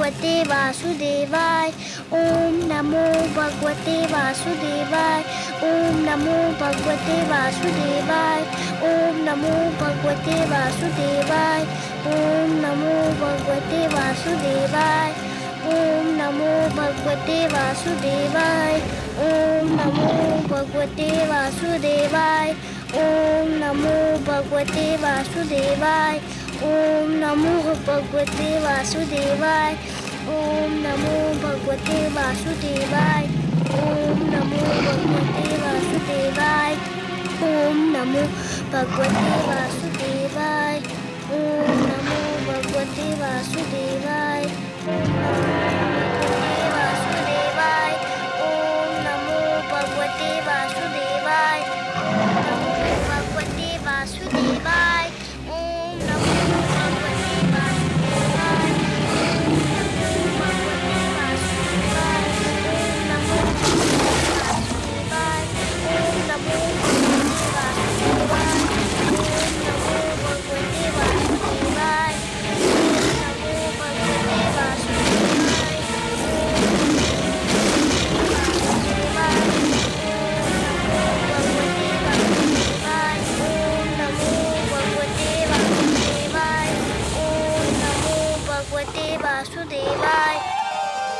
भगवते वासुदेवाय। ओम नमो भगवते वासुदेवाय। ओम नमो भगवते वासुदेवाय। ओम नमो भगवते वासुदेवाय। ओम नमो भगवते वासुदेवाय। ओम नमो भगवते वासुदेवाय। ओम नमो भगवते वासुदेवाय। ओम नमो भगवते वासुदेवाय। ओम नमो भगवते वासुदेवाय। ओम नमो भगवते वासुदेवाय। ओम नमो भगवते वासुदेवाय। ओम नमो भगवते वासुदेवाय। ओम नमो भगवते वासुदेवाय। ओम नमो भगवते वासुदेवाय। ओम नमो भगवते वासुदेवाय। ओम नमो भगवते वासुदेवाय। ओम नमो भगवते वासुदेवाय। वासुदेवाय।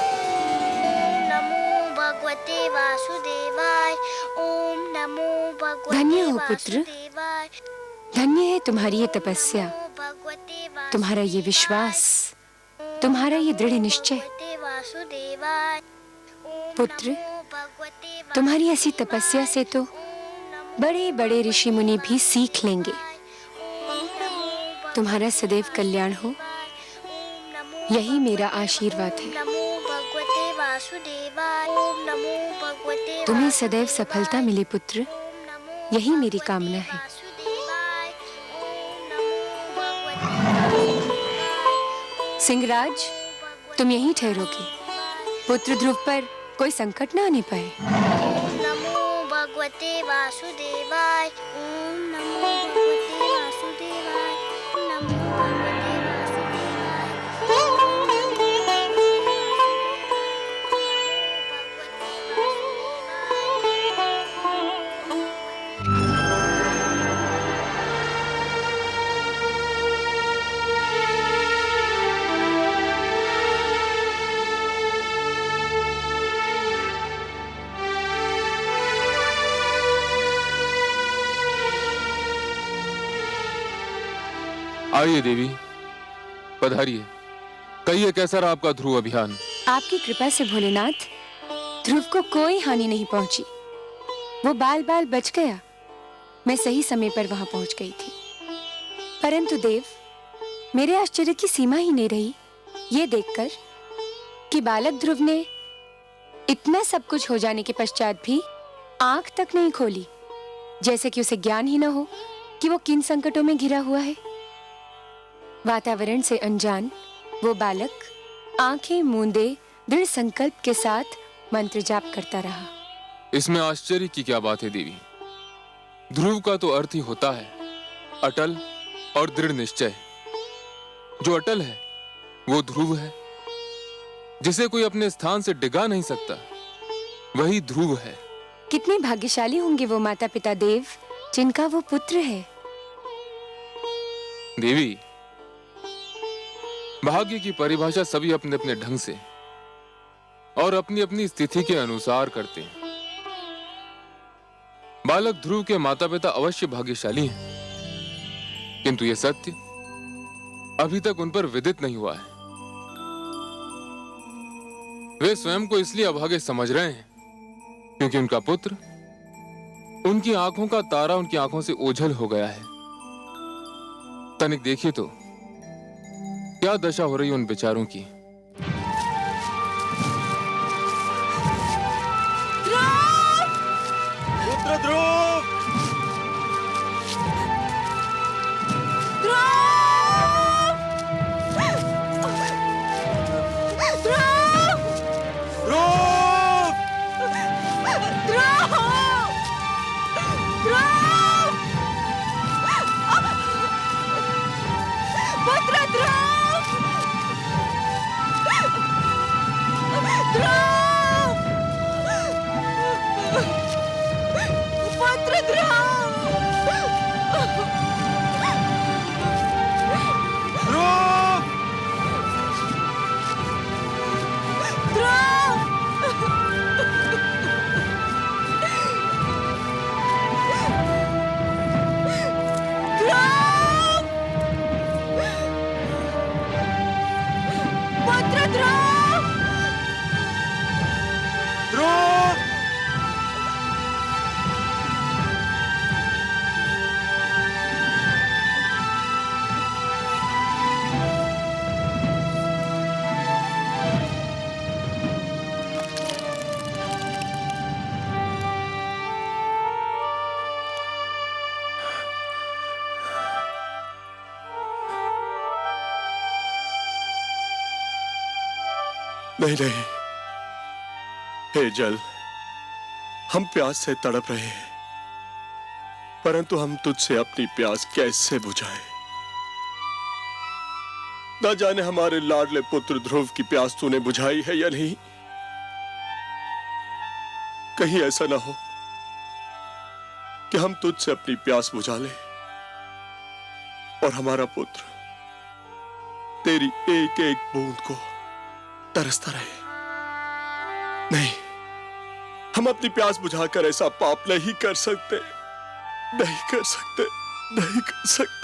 ओम नमो भगवते वासुदेवाय। ओम नमो भगवते धन्य हो पुत्र, वासुदेवाय। धन्य है तुम्हारी ये तपस्या, तुम्हारा ये विश्वास, तुम्हारा ये दृढ़ निश्चय। पुत्र, तुम्हारी ऐसी तपस्या से तो बड़े बड़े ऋषि मुनि भी सीख लेंगे। तुम्हारा सदैव कल्याण हो, यही मेरा आशीर्वाद है। तुम्हें सदैव सफलता मिले पुत्र, यही मेरी कामना है। सिंहराज, तुम यहीं ठहरोगे, पुत्र ध्रुव पर कोई संकट न आने पाए। ओम नमो भगवते वासुदेवाय। ओम नमो भगवते वासुदेवाय। नमो भगवते वासुदेवाय। आइए देवी, पधारिए। कहिए कैसा रहा आपका ध्रुव अभियान? आपकी कृपा से भोलेनाथ, ध्रुव को कोई हानि नहीं पहुंची। वो बाल बाल बच गया। मैं सही समय पर वहां पहुंच गई थी। परंतु देव, मेरे आश्चर्य की सीमा ही नहीं रही ये देखकर कि बालक ध्रुव ने इतना सब कुछ हो जाने के पश्चात भी आंख तक नहीं खोली, जैसे कि उसे ज्ञान ही न हो कि वो किन संकटों में घिरा हुआ है। वातावरण से अनजान वो बालक आंखें मूंदे दृढ़ संकल्प के साथ मंत्र जाप करता रहा। इसमें आश्चर्य की क्या बात है देवी? ध्रुव का तो अर्थ ही होता है अटल और दृढ़ निश्चय। जो अटल है वो ध्रुव है, जिसे कोई अपने स्थान से डिगा नहीं सकता, वही ध्रुव है। कितने भाग्यशाली होंगे वो माता पिता देव, जिनका वो पुत्र है। देवी, भाग्य की परिभाषा सभी अपने अपने ढंग से और अपनी अपनी स्थिति के अनुसार करते हैं। बालक ध्रुव के माता पिता अवश्य भाग्यशाली हैं, किंतु यह सत्य अभी तक उन पर विदित नहीं हुआ है। वे स्वयं को इसलिए अभागे समझ रहे हैं क्योंकि उनका पुत्र, उनकी आंखों का तारा उनकी आंखों से ओझल हो गया है। तनिक देखिए तो क्या दशा हो रही है उन बेचारों की। पुत्र ध्रुव! नहीं नहीं, हे जल, हम प्यास से तड़प रहे हैं, परंतु हम तुझसे अपनी प्यास कैसे बुझाएं? ना जाने हमारे लाडले पुत्र ध्रुव की प्यास तूने बुझाई है या नहीं। कहीं ऐसा ना हो कि हम तुझसे अपनी प्यास बुझा लें और हमारा पुत्र तेरी एक एक बूंद को तरसता रहे। नहीं, हम अपनी प्यास बुझाकर ऐसा पाप नहीं कर सकते, नहीं कर सकते, नहीं कर सकते।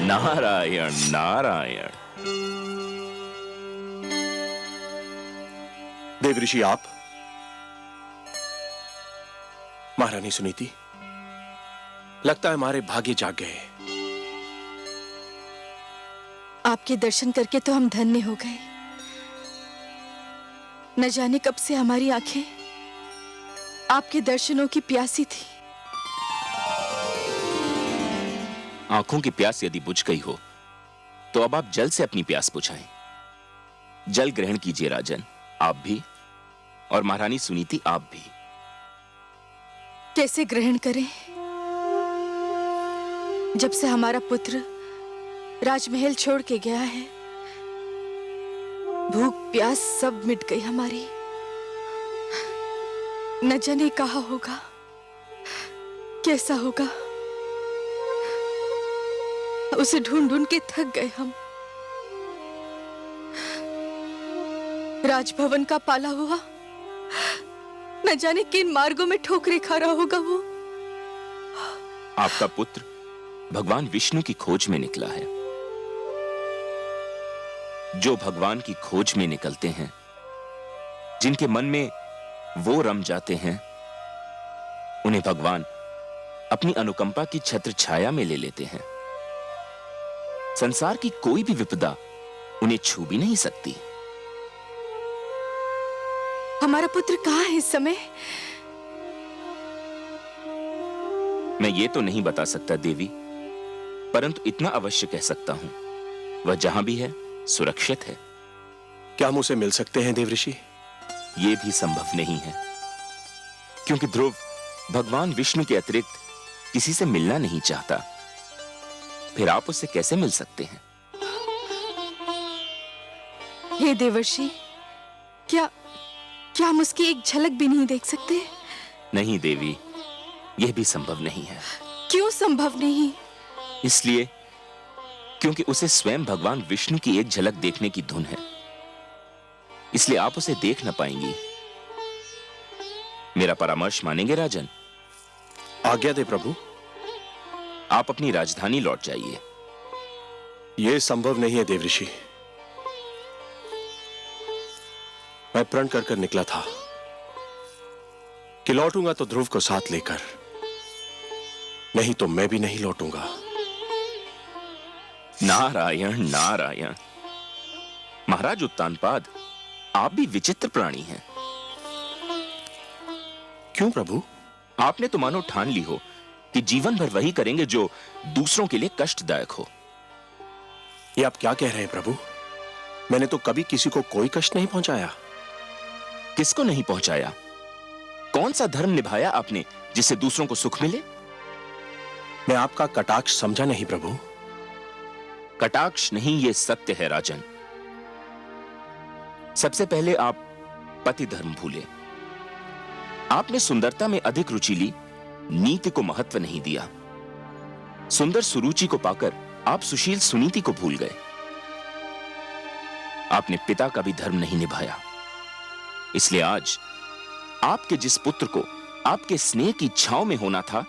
नारायण नारायण। देव ऋषि आप, महारानी सुनीति, लगता है हमारे भाग्य जाग गए। आपके दर्शन करके तो हम धन्य हो गए। न जाने कब से हमारी आंखें आपके दर्शनों की प्यासी थी। आंखों की प्यास यदि बुझ गई हो तो अब आप जल से अपनी प्यास बुझाएं। जल ग्रहण कीजिए राजन, आप भी, और महारानी सुनीति आप भी। कैसे ग्रहण करें? जब से हमारा पुत्र राजमहल छोड़ के गया है, भूख प्यास सब मिट गई हमारी। न जाने कहाँ होगा, कैसा होगा, उसे ढूंढ ढूंढ के थक गए हम। राजभवन का पाला हुआ न जाने किन मार्गों में ठोकरे खा रहा होगा वो। आपका पुत्र भगवान विष्णु की खोज में निकला है। जो भगवान की खोज में निकलते हैं, जिनके मन में वो रम जाते हैं, उन्हें भगवान अपनी अनुकंपा की छत्र छाया में ले लेते हैं। संसार की कोई भी विपदा उन्हें छू भी नहीं सकती। हमारा पुत्र कहाँ है इस समय? मैं ये तो नहीं बता सकता देवी, परंतु इतना अवश्य कह सकता हूं, वह जहां भी है सुरक्षित है। क्या हम उसे मिल सकते हैं देव ऋषि? यह भी संभव नहीं है, क्योंकि ध्रुव भगवान विष्णु के अतिरिक्त किसी से मिलना नहीं चाहता। फिर आप उससे कैसे मिल सकते हैं? हे देवर्षि, क्या हम उसकी एक झलक भी नहीं देख सकते? नहीं देवी, यह भी संभव नहीं है। क्यों संभव नहीं? इसलिए क्योंकि उसे स्वयं भगवान विष्णु की एक झलक देखने की धुन है, इसलिए आप उसे देख न पाएंगी। मेरा परामर्श मानेंगे राजन? आज्ञा दे प्रभु। आप अपनी राजधानी लौट जाइए। यह संभव नहीं है देव ऋषि। मैं प्रण कर कर निकला था कि लौटूंगा तो ध्रुव को साथ लेकर, नहीं तो मैं भी नहीं लौटूंगा। नारायण नारायण। महाराज उत्तानपाद, आप भी विचित्र प्राणी हैं। क्यों प्रभु? आपने तो मानो ठान ली हो कि जीवन भर वही करेंगे जो दूसरों के लिए कष्टदायक हो। ये आप क्या कह रहे हैं प्रभु? मैंने तो कभी किसी को कोई कष्ट नहीं पहुंचाया। किसको नहीं पहुंचाया? कौन सा धर्म निभाया आपने जिससे दूसरों को सुख मिले? मैं आपका कटाक्ष समझा नहीं प्रभु। कटाक्ष नहीं, ये सत्य है राजन। सबसे पहले आप पति धर्म भूले। आपने सुंदरता में अधिक रुचि ली, नीति को महत्व नहीं दिया। सुंदर सुरुचि को पाकर आप सुशील सुनीति को भूल गए। आपने पिता का भी धर्म नहीं निभाया। इसलिए आज आपके जिस पुत्र को आपके स्नेह की छांव में होना था,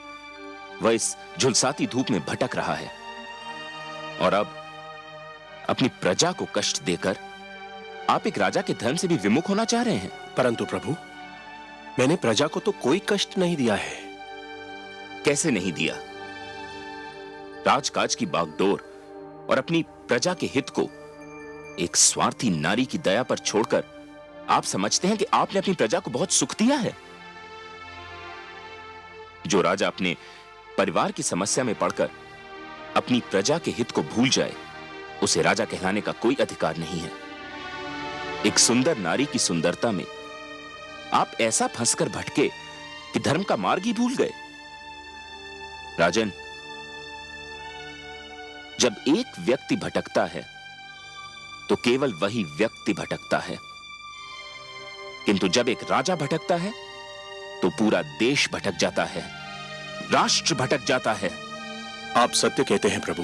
वह इस झुलसाती धूप में भटक रहा है, और अब अपनी प्रजा को कष्ट देकर आप एक राजा के धर्म से भी विमुख होना चाह रहे हैं। परंतु प्रभु, मैंने प्रजा को तो कोई कष्ट नहीं दिया है। कैसे नहीं दिया? राजकाज की बागडोर और अपनी प्रजा के हित को एक स्वार्थी नारी की दया पर छोड़कर आप समझते हैं कि आपने अपनी प्रजा को बहुत सुख दिया है? जो राजा अपने परिवार की समस्या में पड़कर अपनी प्रजा के हित को भूल जाए, उसे राजा कहलाने का कोई अधिकार नहीं है। एक सुंदर नारी की सुंदरता में आप ऐसा फंसकर भटके कि धर्म का मार्ग ही भूल गए। राजन, जब एक व्यक्ति भटकता है तो केवल वही व्यक्ति भटकता है, किंतु जब एक राजा भटकता है तो पूरा देश भटक जाता है, राष्ट्र भटक जाता है। आप सत्य कहते हैं प्रभु,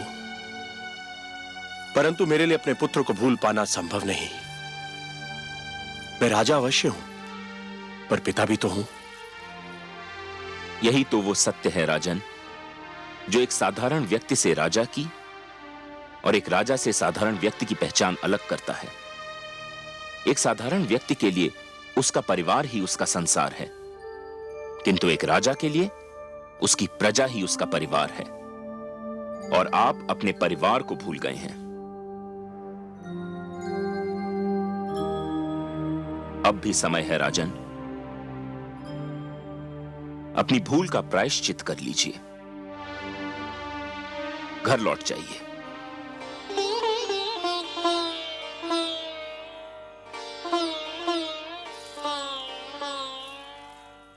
परंतु मेरे लिए अपने पुत्र को भूल पाना संभव नहीं। मैं राजा अवश्य हूं, पर पिता भी तो हूं। यही तो वो सत्य है राजन, जो एक साधारण व्यक्ति से राजा की और एक राजा से साधारण व्यक्ति की पहचान अलग करता है। एक साधारण व्यक्ति के लिए उसका परिवार ही उसका संसार है, किंतु एक राजा के लिए उसकी प्रजा ही उसका परिवार है। और आप अपने परिवार को भूल गए हैं। अब भी समय है राजन, अपनी भूल का प्रायश्चित कर लीजिए, घर लौट जाइए।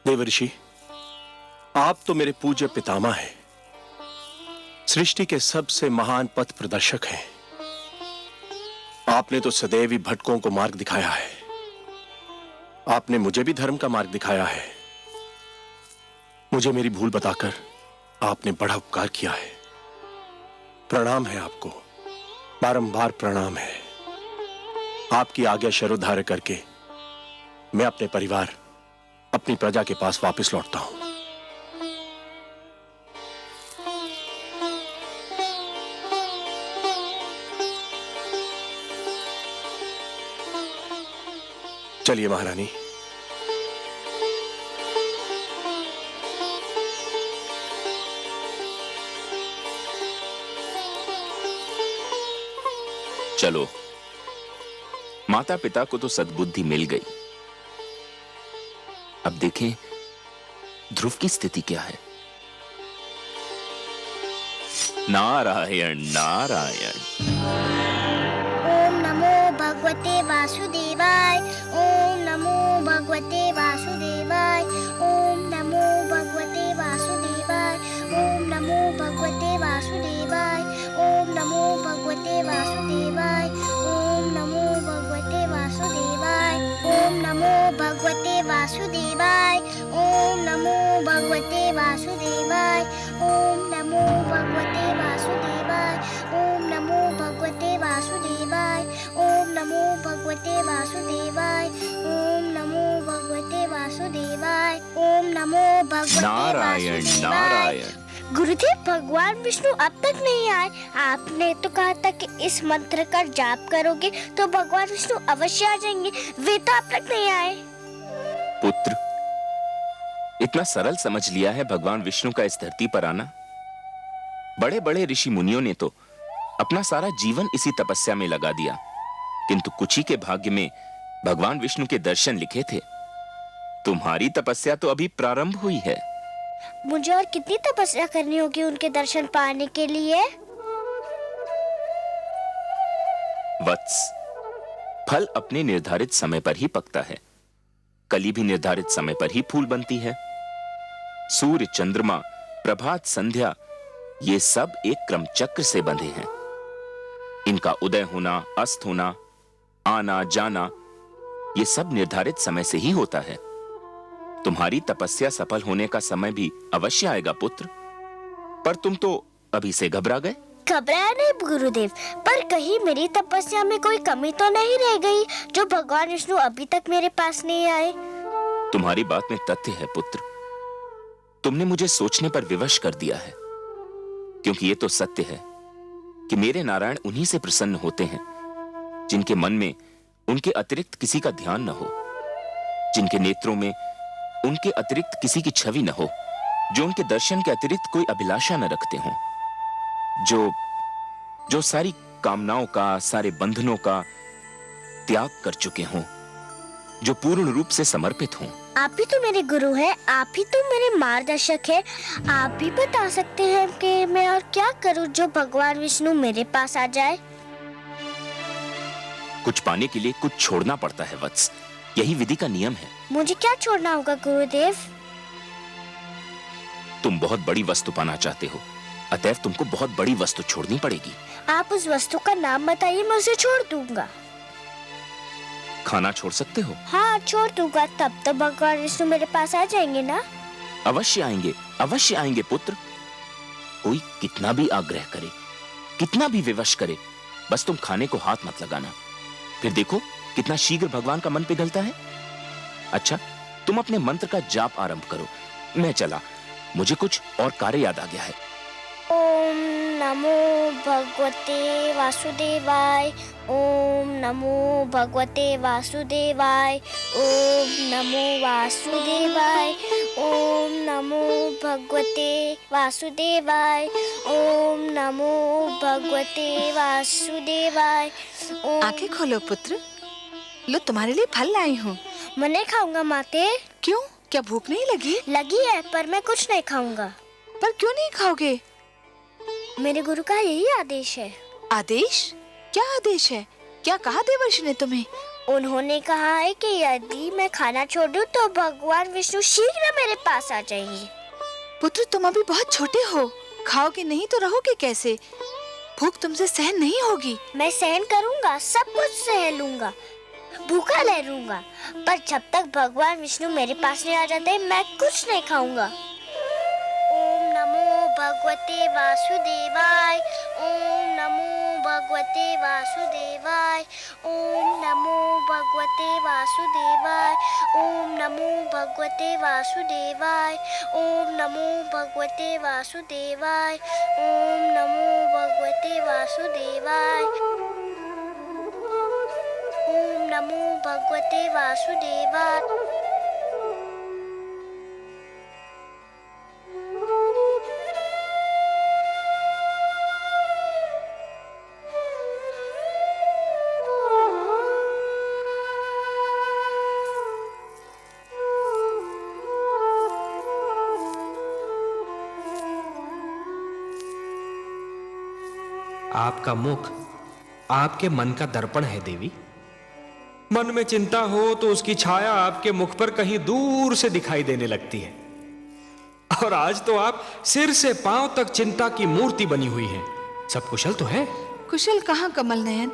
देवर्षि, आप तो मेरे पूज्य पितामह हैं, सृष्टि के सबसे महान पथ प्रदर्शक हैं। आपने तो सदैव ही भटकों को मार्ग दिखाया है। आपने मुझे भी धर्म का मार्ग दिखाया है। मुझे मेरी भूल बताकर आपने बड़ा उपकार किया है। प्रणाम है आपको, बारंबार प्रणाम है। आपकी आज्ञा शरोधार्य करके मैं अपने परिवार, अपनी प्रजा के पास वापस लौटता हूं। चलिए महारानी। चलो, माता पिता को तो सद्बुद्धि मिल गई। अब देखें ध्रुव की स्थिति क्या है। नारायण नारायण। ओम नमो भगवते वासुदेवाय। ओम नमो भगवते वासुदेवाय। ओम नमो भगवते वासुदेवाय। ओम नमो भगवते वासुदेवाय। ओम नमो भगवते वासुदेवाय। ओम नमो भगवते वासुदेवाय। ओम नमो भगवते वासुदेवाय। ओम नमो भगवते वासुदेवाय। ओम नमो भगवते वासुदेवाय। ओम नमो भगवते वासुदेवाय। ओम नमो भगवते वासुदेवाय। ओम नमो भगवते वासुदेवाय। ओम नमो भगवते नारायण वासुदेवाय। नारायण। गुरुदेव, भगवान विष्णु अब तक नहीं आए। आपने तो कहा था कि इस मंत्र का जाप करोगे तो भगवान विष्णु अवश्य आ जाएंगे। वे तो अब तक नहीं आए। पुत्र, इतना सरल समझ लिया है भगवान विष्णु का इस धरती पर आना? बड़े बड़े ऋषि मुनियों ने तो अपना सारा जीवन इसी तपस्या में लगा दिया, किंतु कुछ ही के भाग्य में भगवान विष्णु के दर्शन लिखे थे। तुम्हारी तपस्या तो अभी प्रारंभ हुई है। मुझे और कितनी तपस्या करनी होगी उनके दर्शन पाने के लिए? वत्स, फल अपने निर्धारित समय पर ही पकता है। कली भी निर्धारित समय पर ही फूल बनती है। सूर्य, चंद्रमा, प्रभात, संध्या, ये सब एक क्रम चक्र से बंधे हैं। इनका उदय होना, अस्त होना, आना जाना, ये सब निर्धारित समय से ही होता है। तुम्हारी तपस्या सफल होने का समय भी अवश्य आएगा पुत्र, पर तुम तो अभी से घबरा गए। घबराया नहीं गुरुदेव, पर कहीं मेरी तपस्या में कोई कमी तो नहीं रह गई जो भगवान विष्णु अभी तक मेरे पास नहीं आए? तुम्हारी बात में तथ्य है पुत्र। तुमने मुझे सोचने पर विवश कर दिया है, क्योंकि ये तो सत्य है कि मेरे नारायण उन्हीं से प्रसन्न होते हैं जिनके मन में उनके अतिरिक्त किसी का ध्यान न हो, जिनके नेत्रों में उनके अतिरिक्त किसी की छवि न हो, जो उनके दर्शन के अतिरिक्त कोई अभिलाषा न रखते हों, जो सारी कामनाओं का, सारे बंधनों का त्याग कर चुके हों, जो पूर्ण रूप से समर्पित हों। आप ही तो मेरे गुरु हैं, आप ही तो मेरे मार्गदर्शक हैं। आप भी बता सकते हैं कि मैं और क्या करूं जो भगवान विष्णु मेरे पास आ जाए। कुछ पाने के लिए कुछ छोड़ना पड़ता है वत्स, यही विधि का नियम है। मुझे क्या छोड़ना होगा गुरुदेव? तुम बहुत बड़ी वस्तु पाना चाहते हो, अतएव तुमको बहुत बड़ी वस्तु छोड़नी पड़ेगी। आप उस वस्तु का नाम बताइए, मैं उसे छोड़ दूंगा। खाना छोड़ सकते हो? हाँ, छोड़ दूंगा। तब तो भगवान विष्णु मेरे पास आ जाएंगे ना? अवश्य आएंगे, अवश्य आएंगे पुत्र। कोई कितना भी आग्रह करे, कितना भी विवश करे, बस तुम खाने को हाथ मत लगाना। फिर देखो कितना शीघ्र भगवान का मन पिघलता है। अच्छा, तुम अपने मंत्र का जाप आरंभ करो, मैं चला, मुझे कुछ और कार्य याद आ गया है। ओम नमो भगवते वासुदेवाय, ओम नमो भगवते वासुदेवाय, ओम नमो वासुदेवाय, ओम नमो भगवते वासुदेवाय, ओम नमो भगवते वासुदेवाय। आंखें खोलो पुत्र, लो तुम्हारे लिए फल लाई हूँ। मैं नहीं खाऊंगा माते। क्यों, क्या भूख नहीं लगी? लगी है, पर मैं कुछ नहीं खाऊंगा। पर क्यों नहीं खाओगे? मेरे गुरु का यही आदेश है। आदेश? क्या आदेश है? क्या कहा देवर्षि ने तुम्हें? उन्होंने कहा है कि यदि मैं खाना छोड़ दूं तो भगवान विष्णु शीघ्र मेरे पास आ जाएंगे। पुत्र, तुम अभी बहुत छोटे हो, खाओगे नहीं तो रहोगे कैसे? भूख तुमसे सहन नहीं होगी। मैं सहन करूंगा, सब कुछ सह लूंगा, भूखा रह लूंगा, पर जब तक भगवान विष्णु मेरे पास नहीं आ जाते मैं कुछ नहीं खाऊंगा। ओम नमो भगवते वासुदेवाय, ओम नमो भगवते वासुदेवाय, ओम नमो भगवते वासुदेवाय, ओम नमो भगवते वासुदेवाय, ओम नमो भगवते वासुदेवाय, ओम नमो भगवते वासुदेवाय, ओम नमो भगवते वासुदेवाय। आपका मुख आपके मन का दर्पण है देवी। मन में चिंता हो तो उसकी छाया आपके मुख पर कहीं दूर से दिखाई देने लगती है। और आज तो आप सिर से पांव तक चिंता की मूर्ति बनी हुई हैं। सब कुशल तो है? कुशल कहाँ कमल नयन,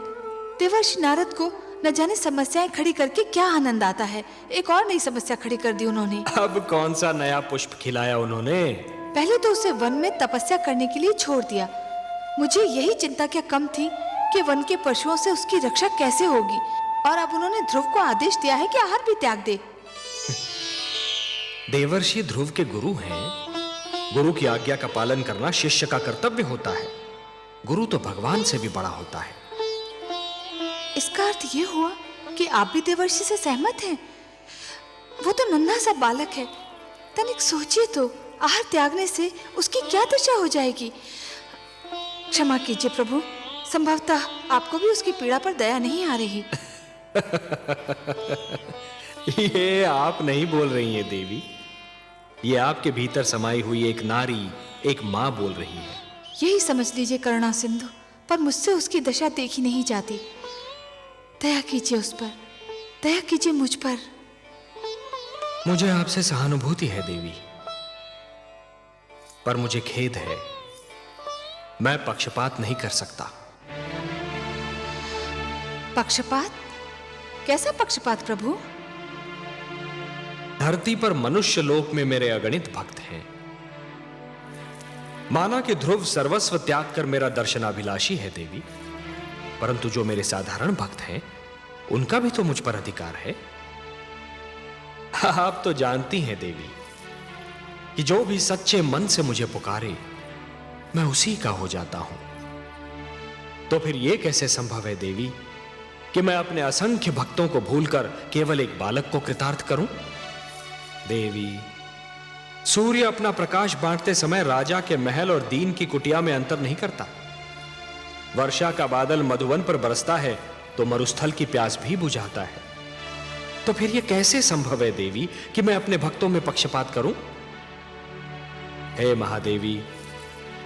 देवर्षि नारद को न जाने समस्याएं खड़ी करके क्या आनंद आता है। एक और नई समस्या खड़ी कर दी उन्होंने। अब कौन सा नया पुष्प खिलाया उन्होंने? पहले तो उसे वन में तपस्या करने के लिए छोड़ दिया। मुझे यही चिंता क्या कम थी कि वन के पशुओं से उसकी रक्षा कैसे होगी। और अब उन्होंने ध्रुव को आदेश दिया है कि आहार भी त्याग दे। देवर्षि ध्रुव के गुरु हैं। गुरु की आज्ञा का पालन करना शिष्य का कर्तव्य होता है। गुरु तो भगवान से भी बड़ा होता है। इसका अर्थ ये हुआ कि आप भी देवर्षि से सहमत हैं? वो तो नन्हा सा बालक है, तनिक सोचिए तो, आहार त्यागने से उसकी क्या दशा हो जाएगी। क्षमा कीजिए प्रभु, संभवतः आपको भी उसकी पीड़ा पर दया नहीं आ रही। ये आप नहीं बोल रही हैं देवी, ये आपके भीतर समाई हुई एक नारी, एक मां बोल रही है। यही समझ लीजिए करुणा सिंधु, पर मुझसे उसकी दशा देखी नहीं जाती। दया कीजिए उस पर, दया कीजिए मुझ पर। मुझे आपसे सहानुभूति है देवी, पर मुझे खेद है, मैं पक्षपात नहीं कर सकता। पक्षपात? कैसा पक्षपात प्रभु? धरती पर मनुष्य लोक में मेरे अगणित भक्त हैं। माना कि ध्रुव सर्वस्व त्याग कर मेरा दर्शनाभिलाषी है देवी, परंतु जो मेरे साधारण भक्त हैं उनका भी तो मुझ पर अधिकार है। आप तो जानती हैं देवी कि जो भी सच्चे मन से मुझे पुकारे मैं उसी का हो जाता हूं। तो फिर यह कैसे संभव है देवी कि मैं अपने असंख्य भक्तों को भूलकर केवल एक बालक को कृतार्थ करूं? देवी सूर्य अपना प्रकाश बांटते समय राजा के महल और दीन की कुटिया में अंतर नहीं करता। वर्षा का बादल मधुवन पर बरसता है तो मरुस्थल की प्यास भी बुझाता है। तो फिर यह कैसे संभव है देवी कि मैं अपने भक्तों में पक्षपात करूं? हे महादेवी,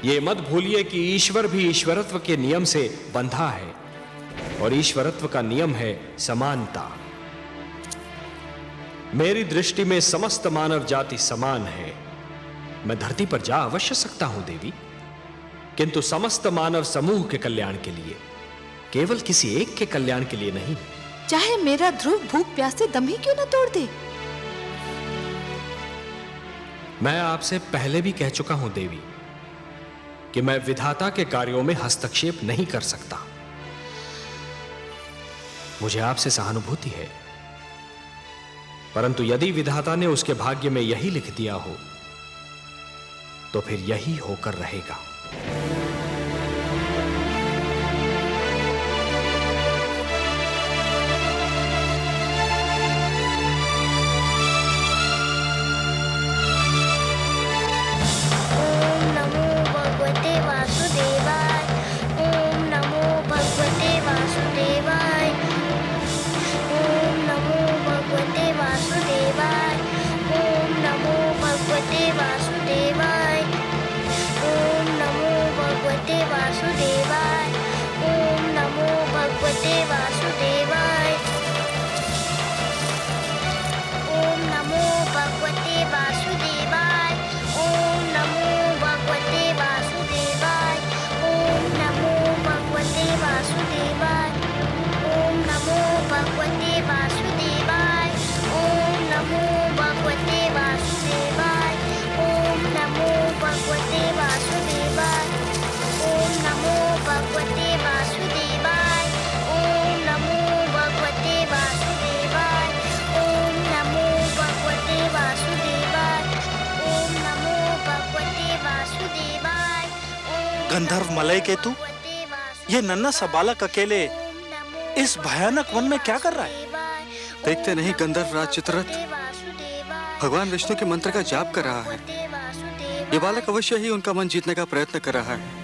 ये मत भूलिए कि ईश्वर भी ईश्वरत्व के नियम से बंधा है और ईश्वरत्व का नियम है समानता। मेरी दृष्टि में समस्त मानव जाति समान है। मैं धरती पर जा अवश्य सकता हूं देवी, किंतु समस्त मानव समूह के कल्याण के लिए, केवल किसी एक के कल्याण के लिए नहीं। चाहे मेरा ध्रुव भूख प्यास से दम ही क्यों न तोड़ दे। मैं आपसे पहले भी कह चुका हूं देवी कि मैं विधाता के कार्यों में हस्तक्षेप नहीं कर सकता। मुझे आपसे सहानुभूति है, परंतु यदि विधाता ने उसके भाग्य में यही लिख दिया हो तो फिर यही होकर रहेगा। ओम नमो भगवते वासुदेवाय। ओम नमो भगवते वासुदेवाय। ओम नमो भगवते वासुदेवाय। ओम नमो भगवते वासुदेवाय। ओम नमो भगवते वासुदेवाय। ओम नमो भगवते वासुदेवाय। ओम नमो भगवते वासुदेवाय। ओम नमो भगवते वासुदेवाय। ओम नमो भगवते वासुदेवाय। ओम नमो भगवते वासुदेवाय। ओम नमो भगवते वासुदेवाय। ओम नमो भगवते वासुदेवाय। ओम नमो भगवते वासुदेवाय। ओम नमो भगवते वासुदेवाय। ओम नमो भगवते वासुदेवाय। ओम नमो भगवते वासुदेवाय। गंधर्व मलय केतु, ये नन्हा सा बालक अकेले इस भयानक वन में क्या कर रहा है? देखते नहीं गंधर्व राज चित्ररथ भगवान विष्णु के मंत्र का जाप कर रहा है। ये बालक अवश्य ही उनका मन जीतने का प्रयत्न कर रहा है।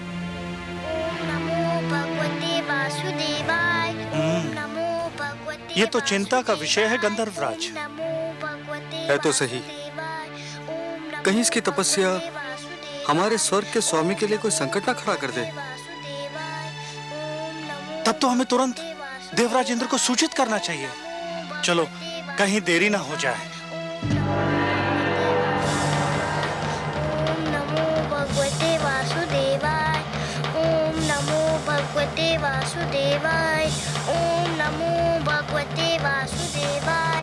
ये तो चिंता का विषय है गंधर्व राज। है तो सही, कहीं इसकी तपस्या हमारे स्वर्ग के स्वामी के लिए कोई संकट ना खड़ा कर दे। तब तो हमें तुरंत देवराज इंद्र को सूचित करना चाहिए। चलो, कहीं देरी ना हो जाए। ओम नमो भगवते वासुदेवाय। ओम नमो भगवते वासुदेवाय। ओम नमो भगवते वासुदेवाय।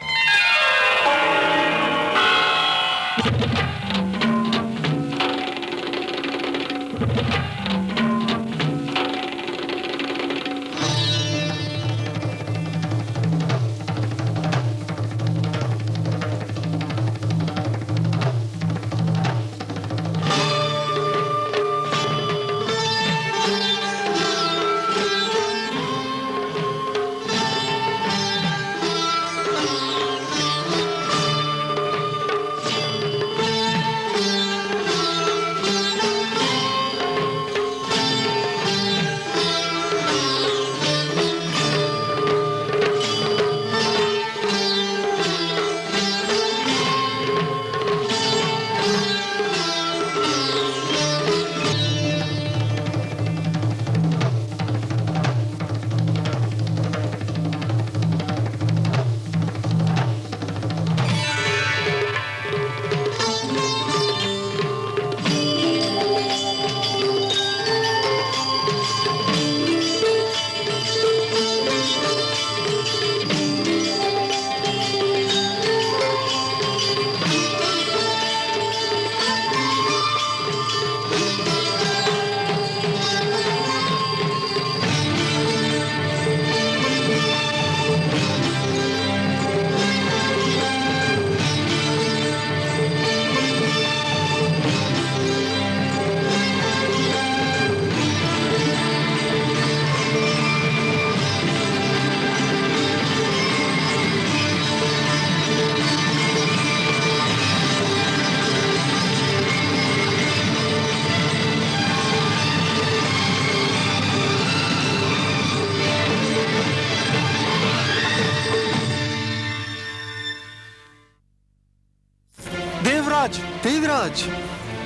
देवराज!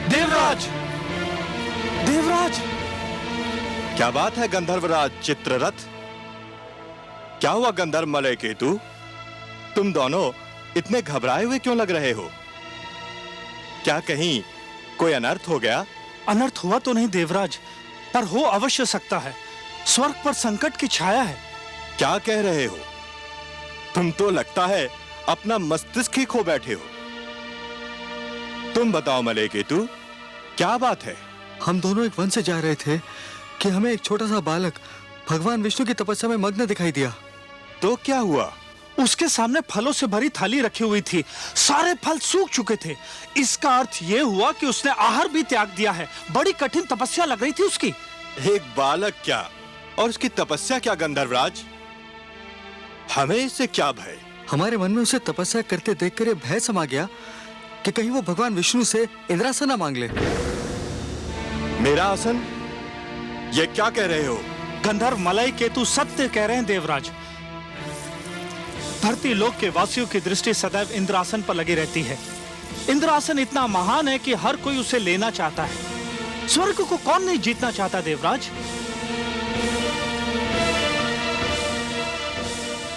देवराज! देवराज! क्या बात है गंधर्वराज चित्ररथ? क्या हुआ गंधर्व मलय केतु? तुम दोनों इतने घबराए हुए क्यों लग रहे हो? क्या कहीं कोई अनर्थ हो गया? अनर्थ हुआ तो नहीं देवराज, पर हो अवश्य सकता है। स्वर्ग पर संकट की छाया है। क्या कह रहे हो? तुम तो लगता है अपना मस्तिष्क ही खो बैठे हो। तुम बताओ मलय केतु, क्या बात है? हम दोनों एक वन से जा रहे थे कि हमें एक छोटा सा बालक भगवान विष्णु की तपस्या में मग्न दिखाई दिया। तो क्या हुआ? उसके सामने फलों से भरी थाली रखी हुई थी। सारे फल सूख चुके थे। इसका अर्थ यह हुआ कि उसने आहार भी त्याग दिया है। बड़ी कठिन तपस्या लग रही थी उसकी। एक बालक क्या और उसकी तपस्या क्या गंधर्वराज? हमें इससे क्या भय? हमारे मन में उसे तपस्या करते देखकर ये भय समा गया कि कहीं वो भगवान विष्णु से इंद्रासन ना मांग ले। मेरा आसन? ये क्या कह रहे हो? गंधर्व मलय केतु सत्य कह रहे हैं देवराज। धरती लोक के वासियों की दृष्टि सदैव इंद्रासन पर लगी रहती है। इंद्रासन इतना महान है कि हर कोई उसे लेना चाहता है। स्वर्ग को कौन नहीं जीतना चाहता देवराज?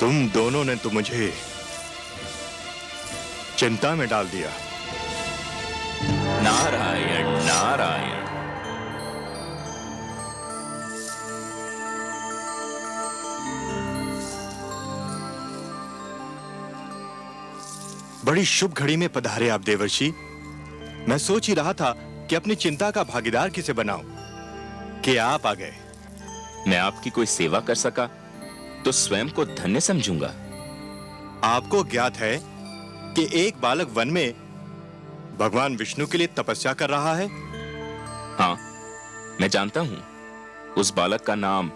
तुम दोनों ने तो मुझे चिंता में डाल दिया। नारायण नारायण। बड़ी शुभ घड़ी में पधारे आप देवर्षि। मैं सोच ही रहा था कि अपनी चिंता का भागीदार किसे बनाऊं कि आप आ गए। मैं आपकी कोई सेवा कर सका तो स्वयं को धन्य समझूंगा। आपको ज्ञात है कि एक बालक वन में भगवान विष्णु के लिए तपस्या कर रहा है? हाँ, मैं जानता हूं। उस बालक का नाम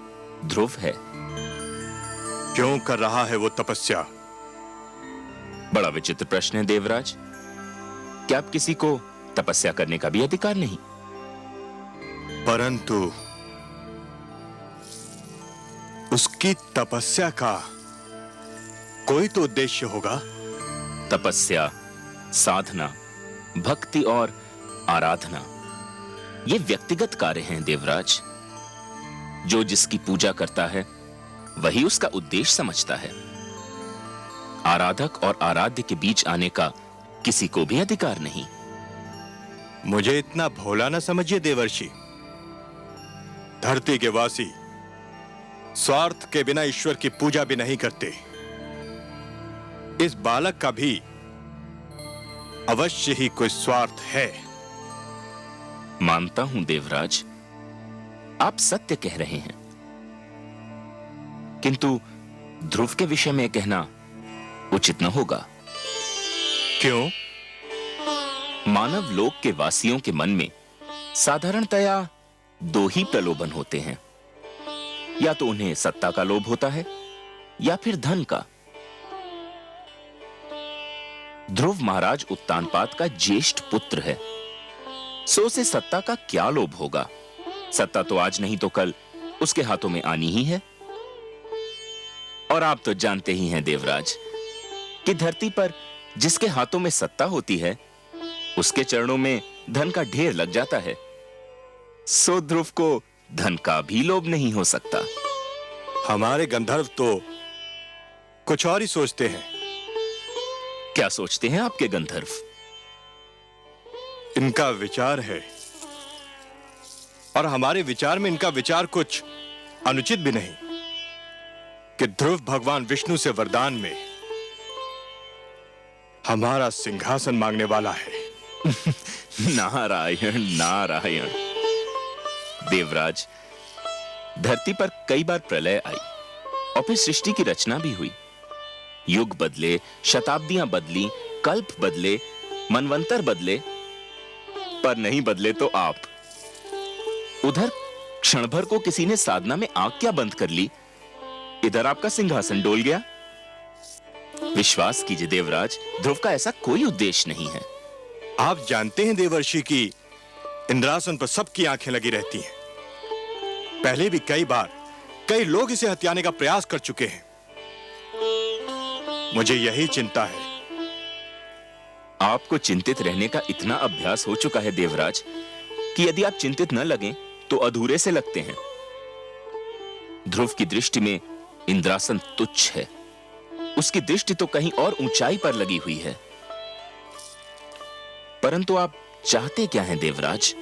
ध्रुव है। क्यों कर रहा है वो तपस्या? बड़ा विचित्र प्रश्न है देवराज। क्या आप किसी को तपस्या करने का भी अधिकार नहीं? परंतु उसकी तपस्या का कोई तो उद्देश्य होगा। तपस्या, साधना, भक्ति और आराधना ये व्यक्तिगत कार्य हैं देवराज। जो जिसकी पूजा करता है वही उसका उद्देश्य समझता है। आराधक और आराध्य के बीच आने का किसी को भी अधिकार नहीं। मुझे इतना भोला न समझिए देवर्षि। धरती के वासी स्वार्थ के बिना ईश्वर की पूजा भी नहीं करते। इस बालक का भी अवश्य ही कोई स्वार्थ है। मानता हूं देवराज, आप सत्य कह रहे हैं, किंतु ध्रुव के विषय में कहना उचित न होगा। क्यों? मानव लोक के वासियों के मन में साधारणतया दो ही प्रलोभन होते हैं। या तो उन्हें सत्ता का लोभ होता है या फिर धन का। ध्रुव महाराज उत्तानपाद का ज्येष्ठ पुत्र है, सो उसे सत्ता का क्या लोभ होगा? सत्ता तो आज नहीं तो कल उसके हाथों में आनी ही है। और आप तो जानते ही हैं देवराज कि धरती पर जिसके हाथों में सत्ता होती है उसके चरणों में धन का ढेर लग जाता है। सो ध्रुव को धन का भी लोभ नहीं हो सकता। हमारे गंधर्व तो कुछ और ही सोचते हैं। क्या सोचते हैं आपके गंधर्व? इनका विचार है और हमारे विचार में इनका विचार कुछ अनुचित भी नहीं कि ध्रुव भगवान विष्णु से वरदान में हमारा सिंहासन मांगने वाला है। नारायण नारायण। देवराज, धरती पर कई बार प्रलय आई और फिर सृष्टि की रचना भी हुई। युग बदले, शताब्दियां बदली, कल्प बदले, मनवंतर बदले, पर नहीं बदले तो आप। उधर क्षण भर को किसी ने साधना में आंख क्या बंद कर ली, इधर आपका सिंहासन डोल गया। विश्वास कीजिए देवराज, ध्रुव का ऐसा कोई उद्देश्य नहीं है। आप जानते हैं देवर्षि की इंद्रासन पर सबकी आंखें लगी रहती हैं। पहले भी कई बार कई लोग इसे हत्याने का प्रयास कर चुके हैं। मुझे यही चिंता है। आपको चिंतित रहने का इतना अभ्यास हो चुका है देवराज कि यदि आप चिंतित न लगें तो अधूरे से लगते हैं। ध्रुव की दृष्टि में इंद्रासन तुच्छ है। उसकी दृष्टि तो कहीं और ऊंचाई पर लगी हुई है। परंतु आप चाहते क्या हैं देवराज?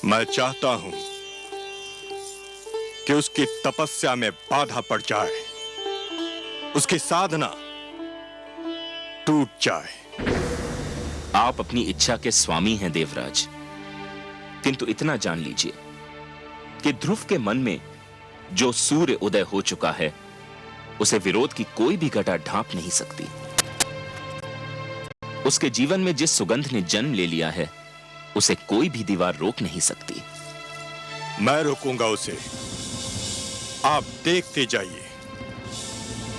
मैं चाहता हूं कि उसकी तपस्या में बाधा पड़ जाए, उसकी साधना टूट जाए। आप अपनी इच्छा के स्वामी हैं देवराज, किंतु इतना जान लीजिए कि ध्रुव के मन में जो सूर्य उदय हो चुका है उसे विरोध की कोई भी घटा ढांप नहीं सकती। उसके जीवन में जिस सुगंध ने जन्म ले लिया है उसे कोई भी दीवार रोक नहीं सकती। मैं रोकूंगा उसे, आप देखते जाइए।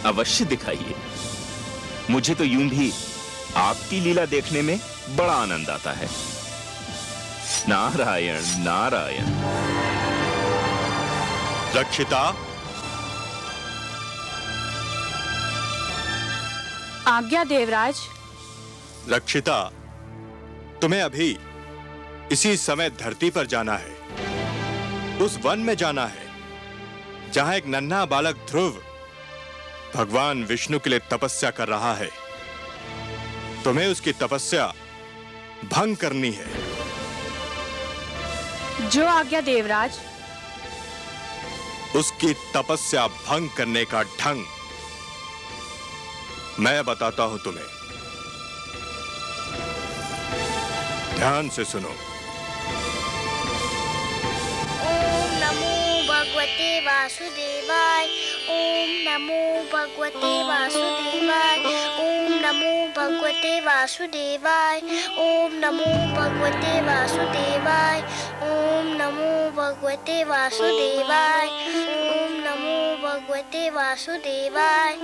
अवश्य दिखाइए। मुझे तो यूं भी आपकी लीला देखने में बड़ा आनंद आता है। नारायण नारायण। रक्षिता, आज्ञा देवराज। रक्षिता, तुम्हें अभी इसी समय धरती पर जाना है, उस वन में जाना है जहां एक नन्हा बालक ध्रुव भगवान विष्णु के लिए तपस्या कर रहा है। तुम्हें उसकी तपस्या भंग करनी है। जो आज्ञा देवराज। उसकी तपस्या भंग करने का ढंग मैं बताता हूं तुम्हें, ध्यान से सुनो। ओम नमो भगवते वासुदेवाय। ओम नमो भगवते वासुदेवाय। ओम नमो भगवते वासुदेवाय। ओम नमो भगवते वासुदेवाय। ओम नमो भगवते वासुदेवाय। ओम नमो भगवते वासुदेवाय।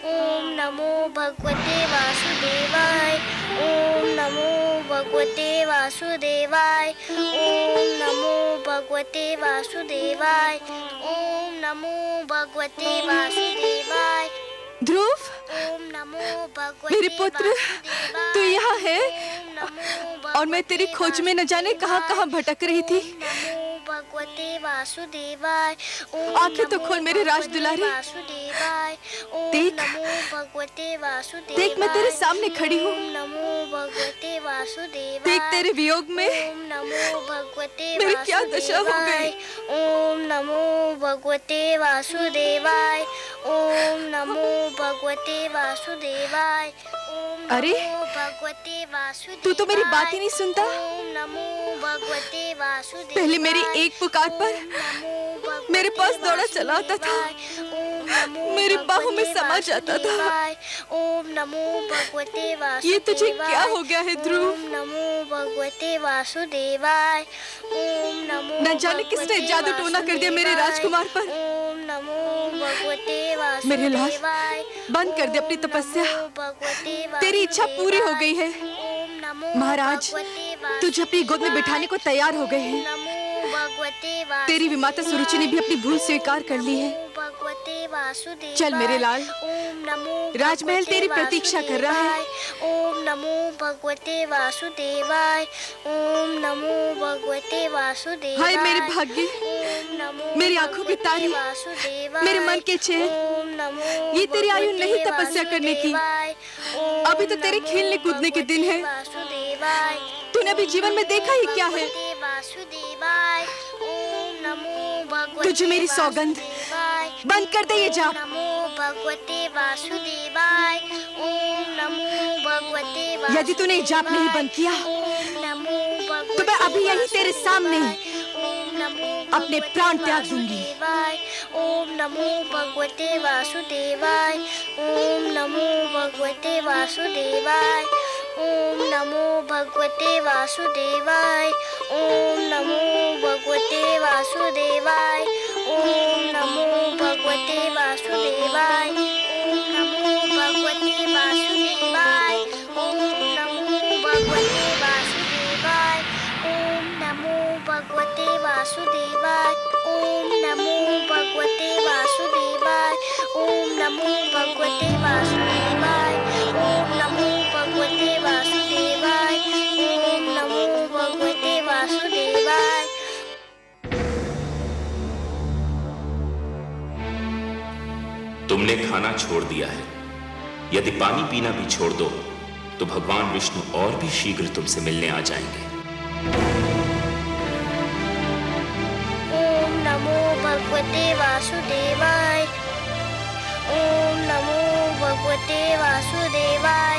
ओम नमो भगवते वासुदेवाय। ओम नमो भगवते वासुदेवाय। ओम नमो भगवते वासुदेवाय। ओम नमो भगवते वासुदेवाय। ध्रुव, ओम नमो भगवते मेरे पुत्र, वासुदेवाय। तू यहाँ है ओम नमो और मैं तेरी खोज में न जाने कहां भटक रही थी। ओम नमो भगवते वासुदेवाय। ओम आंखें तो नमो खोल मेरे राज भगवते दुलारे। वासुदेवाय। ओम देख, नमो भगवते वासुदेवाय। देख, मैं तेरे सामने खड़ी हूँ। ओम नमो भगवते वासुदेवाय। देख, तेरे वियोग में ओम नमो भगवते मेरी क्या दशा हो गई। ओम नमो भगवते वासुदेवाय। ओम नमो भगवते वासुदेवाय। ओम अरे, नमो भगवते वासुदेवाय। तू तो मेरी बात ही नहीं सुनता। ओम नमो भगवते वासुदेवाय। पहले मेरी एक पुकार पर ओम नमो भगवते मेरे पास दौड़ा चला आता था, ओम नमो मेरी बाहों में भगवते समा जाता था। वासुदेवाय। ओम नमो भगवते वासुदेवाय। ये तुझे क्या हो गया है ध्रुव? ओम नमो भगवते वासुदेवाय। ओम नमो न जाने किसने भगवते जादू टोना कर दिया मेरे वासुदेवाय। राजकुमार पर। ओम नमो भगवते मेरे लाल, वासुदेवाय। बंद कर दे अपनी ओम तपस्या। नमो भगवते तेरी इच्छा पूरी हो गई है। ओम नमो महाराज, भगवते तुझे अपनी गोद में बिठाने को तैयार हो गए ओम हैं। नमो भगवते वासुदेवाय। तेरी विमाता सुरुचि ने भी अपनी भूल स्वीकार कर ली है। ओम भगवते वासुदेवाय। चल मेरे लाल, ओम नमो राजमहल भगवते तेरी प्रतीक्षा कर रहा है। वासुदेवाय। ओम नमो भगवते वासुदेवाय। ओम नमो भगवते वासुदेवाय। हाय मेरे भाग्य, ओम नमो मेरी आंखों की तारी, भगवते वासुदेवाय। मेरे मन के चैन। ओम नमो ये तेरी आयु भगवते नहीं तपस्या करने की। वासुदेवाय। ओम अभी तो तेरे नमो खेलने कूदने के दिन है। वासुदेवाय। तूने अभी जीवन में देखा ही क्या है। भगवते वासुदेवाय। ओम नमो भगवते तुझे मेरी सौगंध, वासुदेवाय। बंद कर दे ये जाप। ओम नमो भगवते वासुदेवाय। ओम नमो भगवते वासुदेवाय। यदि तूने ये जाप नहीं बंद किया ओम नमो भगवते तो मैं अभी यहीं तेरे सामने ओम नमो अपने भगवते प्राण त्याग दूंगी। वासुदेवाय। ओम नमो भगवते वासुदेवाय। ओम नमो भगवते वासुदेवाय। ओम नमो भगवते वासुदेवाय। ओम नमो भगवते वासुदेवाय। ओम नमो भगवते वासुदेवाय। ओम नमो भगवते वासुदेवाय। ओम नमो भगवते वासुदेवाय। ओम नमो भगवते वासुदेवाय। ओम नमो भगवते वासुदेवाय। ओम नमो भगवते वासुदेवाय। ओम नमो तुमने खाना छोड़ दिया है। यदि पानी पीना भी छोड़ दो तो भगवान विष्णु और भी शीघ्र तुमसे मिलने आ जाएंगे। ओम नमो भगवते वासुदेवाय। ओम नमो भगवते वासुदेवाय।